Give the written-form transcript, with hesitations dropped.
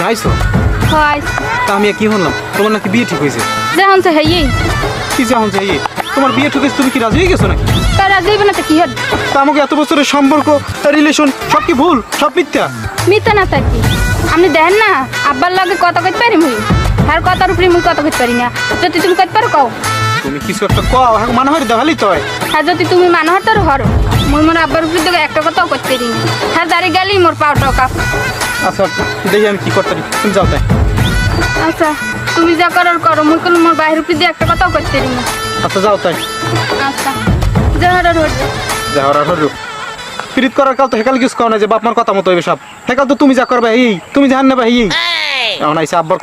আইছো হয় তা আমি কি শুনলাম তোমার নাকি বিয়ে ঠিক হয়েছে যখন তো হেই কি যখন যাই তোমার বিয়ে ঠিক হয়েছে তুমি কি রাজি হয়ে গেছো নাকি তার রাজি হইবে না তো কি হবে তা আমাকে এত বছরের সম্পর্ক রিলেশন সব কি ভুল সব মিথ্যা মিথ্যা না থাকি আপনি দেখেন না আব্বার লগে কথা কইতে পারি মুই আর কথার উপরে মুই কথা কইতে পারি না যদি তুমি কইতে পারো কও তুমি কিছু একটা কও হ্যাঁ মানে হয় দেখালি তো আর যদি তুমি মানো হতার হরো মুই মোর আব্বার উপরে দেখে একটা কথাও করতে পারি না হ্যাঁ দাঁড়িয়ে গেলেই মোর পাওটাও কাপ আচ্ছা দেখি আমি কি করতে পারি তুমি যাও তাই আচ্ছা তুমি যা করার করো মুই কোনো মোর বাইরের উপরে দিয়ে একটা কথাও করতে পারি না আচ্ছা যাও তাই আচ্ছা যা হরার হর যাও আর হরু পিরিত করার কাল তো হেকাল কিছু কও না যে বাপ মার কথা মতো হইবে সব হেকাল তো তুমি যা করবে এই তুমি জাহান নেবে এই এখন আইসা আব্বার কথা